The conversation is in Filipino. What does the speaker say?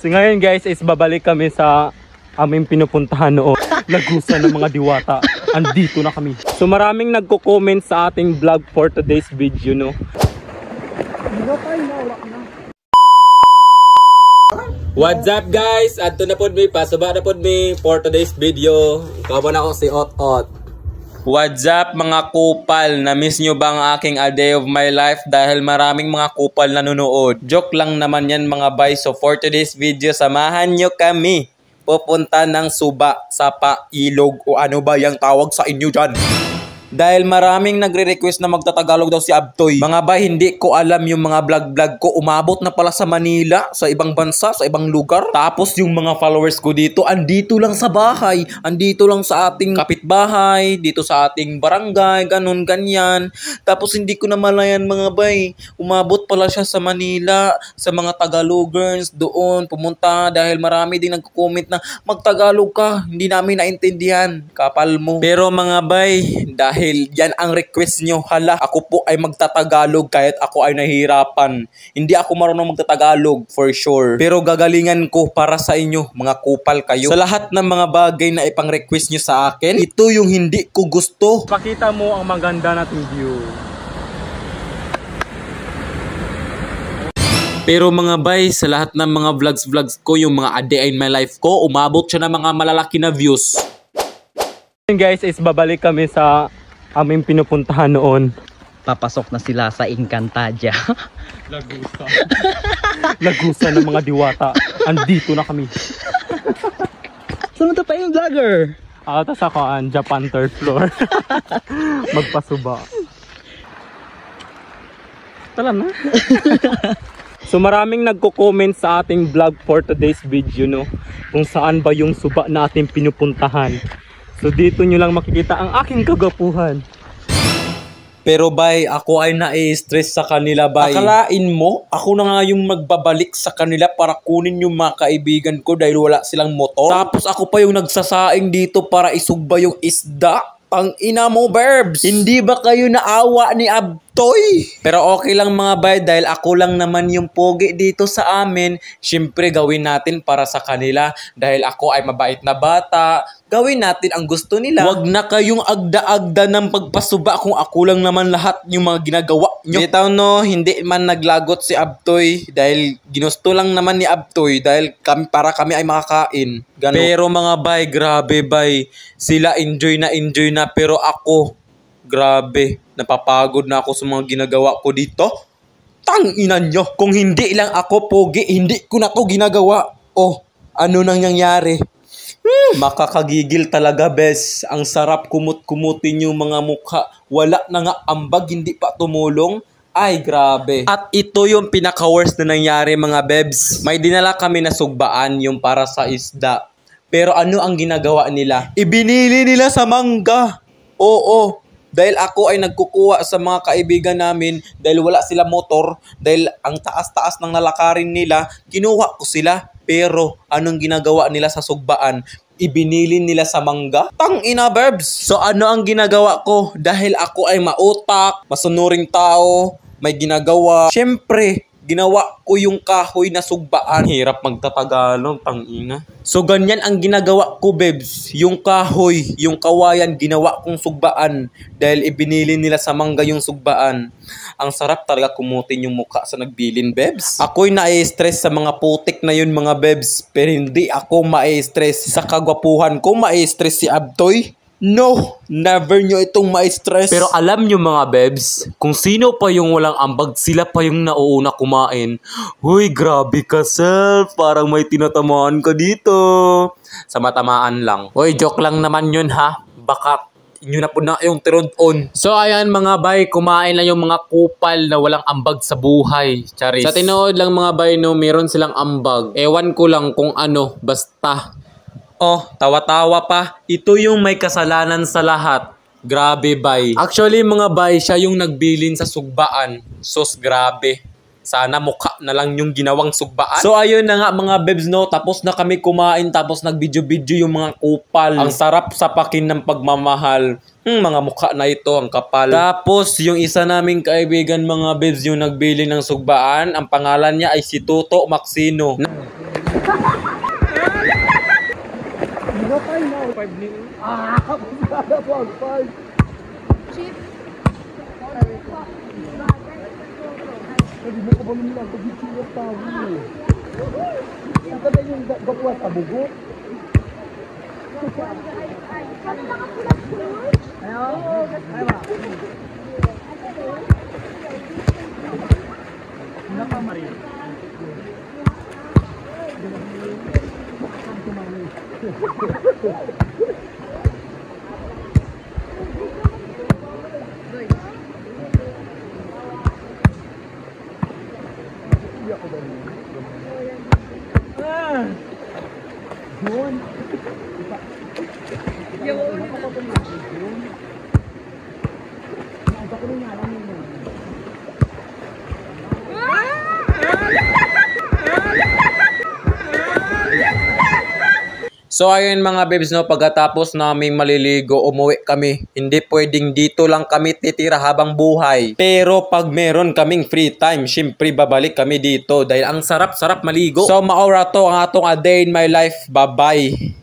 So ngayon guys is babalik kami sa aming pinupuntahan noon. Lagusan ng mga diwata. Andito na kami. So maraming nagko-comment sa ating vlog for today's video, no. What's up guys? Adto na pod mi, pasaba na pod mi for today's video. Kawan ako si Ot-Ot. What's up mga kupal? Na-miss nyo ba ang aking A Day of My Life? Dahil maraming mga kupal nanonood. Joke lang naman yan mga bay. So for today's video, samahan nyo kami. Pupunta ng Suba, Sapa, Ilog o ano ba yung tawag sa inyo dyan. Dahil maraming nagre-request na magtatagalog daw si Abtoy. Mga bay, hindi ko alam yung mga vlog-vlog ko. Umabot na pala sa Manila, sa ibang bansa, sa ibang lugar. Tapos yung mga followers ko dito, andito lang sa bahay. Andito lang sa ating kapitbahay, dito sa ating barangay, ganun, ganyan. Tapos hindi ko na malayan mga bay. Umabot pala siya sa Manila, sa mga Tagalogers doon, pumunta. Dahil marami din nagko-comment na magtagalog ka. Hindi namin naintindihan. Kapal mo. Pero mga bay, dahil yan ang request nyo. Hala, ako po ay magtatagalog kahit ako ay nahihirapan. Hindi ako marunong magtatagalog for sure. Pero gagalingan ko para sa inyo, mga kupal kayo. Sa lahat ng mga bagay na ipang-request nyo sa akin, ito yung hindi ko gusto. Pakita mo ang maganda nating view. Pero mga bay, sa lahat ng mga vlogs ko, yung mga A Day in My Life ko, umabot siya ng mga malalaki na views. Guys, is babalik kami sa aming pinupuntahan noon. Papasok na sila sa Encantadia. Lagusan. Lagusan ng mga diwata. Andito na kami. Sunod pa yung vlogger. Tapos ako ang Japan third floor. Magpasuba. Tala na. So maraming nagko-comment sa ating vlog for today's video, no, kung saan ba yung suba na ating pinupuntahan. So dito nyo lang makikita ang aking kagapuhan. Pero bay, ako ay nai-stress sa kanila bay. Akalain mo, ako na nga yung magbabalik sa kanila para kunin yung mga kaibigan ko dahil wala silang motor. Tapos ako pa yung nagsasaing dito para isugba yung isda. Ang ina mo, Berbs! Hindi ba kayo naawa ni Abtoy? Pero okay lang mga bay, dahil ako lang naman yung pogi dito sa amin. Siyempre gawin natin para sa kanila. Dahil ako ay mabait na bata, gawin natin ang gusto nila. Huwag na kayong agda-agda ng pagpasuba kung ako lang naman lahat yung mga ginagawa nyo. Bitaw no, hindi man naglagot si Abtoy dahil ginusto lang naman ni Abtoy dahil para kami ay makakain. Ganun. Pero mga bay, grabe bay. Sila enjoy na pero ako, grabe, napapagod na ako sa mga ginagawa ko dito. Tanginan nyo, kung hindi lang ako pogi, hindi ko na to ginagawa. Oh, ano nang nangyari? Makakagigil talaga, bes. Ang sarap kumut-kumutin yung mga mukha. Wala na nga ambag, hindi pa tumulong. Ay, grabe. At ito yung pinaka-worst na nangyari mga bebs. May dinala kami na sugbaan yung para sa isda. Pero ano ang ginagawa nila? Ibinili nila sa mangga. Oo. Dahil ako ay nagkukuha sa mga kaibigan namin dahil wala sila motor. Dahil ang taas-taas ng lalakarin nila, kinuha ko sila. Pero anong ginagawa nila sa sugbaan? Ibinili nila sa mangga? Tangina, Berbs! So ano ang ginagawa ko? Dahil ako ay mautak, masunuring tao, may ginagawa. Siyempre, ginawa ko yung kahoy na sugbaan. Hirap magtatagalog, tangina. So ganyan ang ginagawa ko, Bebs. Yung kahoy, yung kawayan, ginawa kong sugbaan. Dahil ibinili nila sa mangga yung sugbaan. Ang sarap talaga kumutin yung mukha sa nagbilin, Bebs. Ako'y na-stress sa mga putik na yun, mga Bebs. Pero hindi ako ma-stress sa kagwapuhan ko. Ma-stress si Abtoy. No, never nyo itong ma-stress. Pero alam nyo mga bebs, kung sino pa yung walang ambag, sila pa yung nauuna kumain. Huy, grabe ka self, parang may tinatamaan ka dito. Sa matamaan lang. Huy, joke lang naman yun ha. Baka yun na po na yung tirod-on. So ayan mga bay, kumain na yung mga kupal na walang ambag sa buhay. Charis. Sa tinood lang mga bay, no, meron silang ambag. Ewan ko lang kung ano, basta. Oh, tawa-tawa pa. Ito yung may kasalanan sa lahat. Grabe, bay. Actually, mga bay, siya yung nagbilin sa sugbaan. Sos, grabe. Sana mukha na lang yung ginawang sugbaan. So, ayun na nga mga bebs, no. Tapos na kami kumain, tapos nag-video-video yung mga kupal. Ang sarap sa pakin ng pagmamahal. Mga mukha na ito, ang kapal. Tapos, yung isa naming kaibigan, mga bebs, yung nagbili ng sugbaan. Ang pangalan niya ay si Toto Maxino. So ayun mga babes, no, pagkatapos naming maliligo, umuwi kami. Hindi pwedeng dito lang kami titira habang buhay. Pero pag meron kaming free time, syempre babalik kami dito dahil ang sarap-sarap maligo. So maura to ang atong a day in my life. Bye-bye.